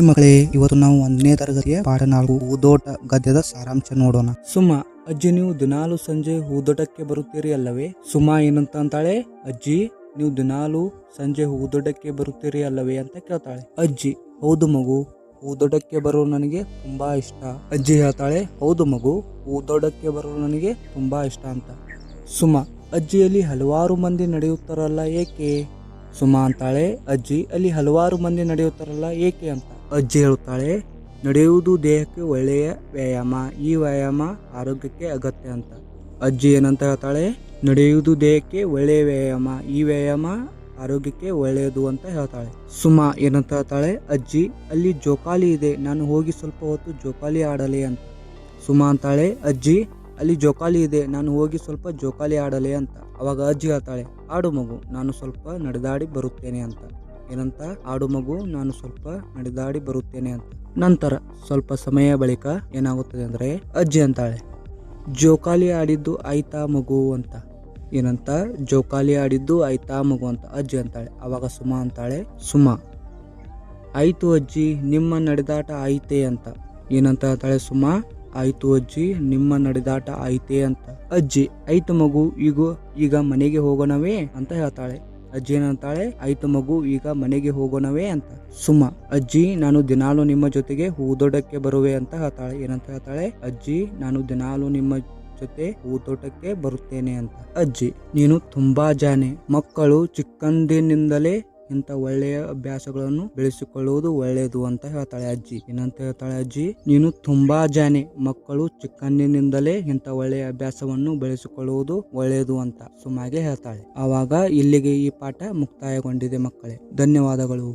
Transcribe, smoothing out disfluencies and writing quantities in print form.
ಮಗಳೇ, ಇವತ್ತು ನಾವು 1ನೇ ತರಗತಿಯ ಪಾಠ 4 ಹೂದೋಟ ಗದ್ಯದ ಸಾರಾಂಶ ನೋಡೋಣ. ಸುಮಾ, ಅಜ್ಜಿ ನೀವು ದಿನಾಲು ಸಂಜೆ ಹೂದೋಟಕ್ಕೆ ಬರುತ್ತೀರಿ ಅಲ್ಲವೇ? ಸುಮಾ ಏನಂತ ಅಂತಾಳೆ, ಅಜ್ಜಿ ನೀವು ದಿನಾಲು ಸಂಜೆ ಹೂದೋಟಕ್ಕೆ ಬರುತ್ತೀರಿ ಅಲ್ಲವೇ ಅಂತ ಕೇಳ್ತಾಳೆ. ಅಜ್ಜಿ, ಹೌದು ಮಗು, ಹೂದೋಟಕ್ಕೆ ಬರೋದು ನನಗೆ ತುಂಬಾ ಇಷ್ಟ. ಅಜ್ಜಿ ಹೇಳ್ತಾಳೆ, ಹೌದು ಮಗು, ಹೂದೋಟಕ್ಕೆ ಬರೋದು ನನಗೆ ತುಂಬಾ ಇಷ್ಟ ಅಂತ. ಸುಮಾ, ಅಜ್ಜಿಯಲ್ಲಿ ಹಲವಾರು ಮಂದಿ ನಡೆಯುತ್ತಾರಲ್ಲ ಏಕೆ? ಸುಮಾ ಅಂತಾಳೆ, ಅಜ್ಜಿ ಅಲ್ಲಿ ಹಲವಾರು ಮಂದಿ ನಡೆಯುತ್ತಾರಲ್ಲ ಏಕೆ ಅಂತ. ಅಜ್ಜಿ ಹೇಳುತ್ತಾಳೆ, ನಡೆಯುವುದು ದೇಹಕ್ಕೆ ಒಳ್ಳೆಯ ವ್ಯಾಯಾಮ, ಈ ವ್ಯಾಯಾಮ ಆರೋಗ್ಯಕ್ಕೆ ಅಗತ್ಯ ಅಂತ. ಅಜ್ಜಿ ಏನಂತ ಹೇಳ್ತಾಳೆ, ನಡೆಯುವುದು ದೇಹಕ್ಕೆ ಒಳ್ಳೆಯ ವ್ಯಾಯಾಮ, ಈ ವ್ಯಾಯಾಮ ಆರೋಗ್ಯಕ್ಕೆ ಒಳ್ಳೆಯದು ಅಂತ ಹೇಳ್ತಾಳೆ. ಸುಮಾ ಏನಂತ ಹೇಳ್ತಾಳೆ, ಅಜ್ಜಿ ಅಲ್ಲಿ ಜೋಕಾಲಿ ಇದೆ, ನಾನು ಹೋಗಿ ಸ್ವಲ್ಪ ಹೊತ್ತು ಜೋಕಾಲಿ ಆಡಲಿ ಅಂತ. ಸುಮಾ ಅಂತಾಳೆ, ಅಜ್ಜಿ ಅಲ್ಲಿ ಜೋಕಾಲಿ ಇದೆ, ನಾನು ಹೋಗಿ ಸ್ವಲ್ಪ ಜೋಕಾಲಿ ಆಡಲಿ ಅಂತ. ಅವಾಗ ಅಜ್ಜಿ ಹೇಳ್ತಾಳೆ, ಆಡು ಮಗು, ನಾನು ಸ್ವಲ್ಪ ನಡೆದಾಡಿ ಬರುತ್ತೇನೆ ಅಂತ. ಏನಂತ? ಆಡು ಮಗು, ನಾನು ಸ್ವಲ್ಪ ನಡೆದಾಡಿ ಬರುತ್ತೇನೆ ಅಂತ. ನಂತರ ಸ್ವಲ್ಪ ಸಮಯ ಬಳಿಕ ಏನಾಗುತ್ತದೆ ಅಂದ್ರೆ, ಅಜ್ಜಿ ಅಂತಾಳೆ, ಜೋಕಾಲಿ ಆಡಿದ್ದು ಆಯ್ತಾ ಮಗು ಅಂತ. ಏನಂತ? ಜೋಕಾಲಿ ಆಡಿದ್ದು ಆಯ್ತಾ ಮಗು ಅಂತ ಅಜ್ಜಿ ಅಂತಾಳೆ. ಅವಾಗ ಸುಮಾ ಅಂತಾಳೆ, ಸುಮಾ ಆಯ್ತು ಅಜ್ಜಿ, ನಿಮ್ಮ ನಡೆದಾಟ ಆಯ್ತೇ ಅಂತ. ಏನಂತ ಹೇಳ್ತಾಳೆ ಸುಮಾ? ಆಯ್ತು ಅಜ್ಜಿ, ನಿಮ್ಮ ನಡೆದಾಟ ಆಯ್ತೇ ಅಂತ. ಅಜ್ಜಿ, ಆಯ್ತು ಮಗು, ಈಗ ಮನೆಗೆ ಹೋಗೋಣವೇ ಅಂತ ಹೇಳ್ತಾಳೆ. ಅಜ್ಜಿ ಏನಂತಾಳೆ, ಆಯ್ತು ಮಗು, ಈಗ ಮನೆಗೆ ಹೋಗೋಣವೇ ಅಂತ. ಸುಮಾ, ಅಜ್ಜಿ ನಾನು ದಿನಾಲು ನಿಮ್ಮ ಜೊತೆಗೆ ಹೂದೋಟಕ್ಕೆ ಬರುವೆ ಅಂತ ಹೇಳ್ತಾಳೆ. ಏನಂತ ಹೇಳ್ತಾಳೆ? ಅಜ್ಜಿ ನಾನು ದಿನಾಲು ನಿಮ್ಮ ಜೊತೆ ಹೂದೋಟಕ್ಕೆ ಬರುತ್ತೇನೆ ಅಂತ. ಅಜ್ಜಿ, ನೀನು ತುಂಬಾ ಜಾಣೆ, ಮಕ್ಕಳು ಚಿಕ್ಕಂದಿನಿಂದಲೇ ಇಂಥ ಒಳ್ಳೆಯ ಅಭ್ಯಾಸಗಳನ್ನು ಬೆಳೆಸಿಕೊಳ್ಳುವುದು ಒಳ್ಳೆಯದು ಅಂತ ಹೇಳ್ತಾಳೆ ಅಜ್ಜಿ. ಏನಂತ ಹೇಳ್ತಾಳೆ ಅಜ್ಜಿ? ನೀನು ತುಂಬಾ ಜಾಣೆ, ಮಕ್ಕಳು ಚಿಕ್ಕಂದಿನಿಂದಲೇ ಇಂಥ ಒಳ್ಳೆಯ ಅಭ್ಯಾಸವನ್ನು ಬೆಳೆಸಿಕೊಳ್ಳುವುದು ಒಳ್ಳೆಯದು ಅಂತ ಸುಮಾಗೆ ಹೇಳ್ತಾಳೆ. ಆವಾಗ ಇಲ್ಲಿಗೆ ಈ ಪಾಠ ಮುಕ್ತಾಯಗೊಂಡಿದೆ ಮಕ್ಕಳೇ. ಧನ್ಯವಾದಗಳು.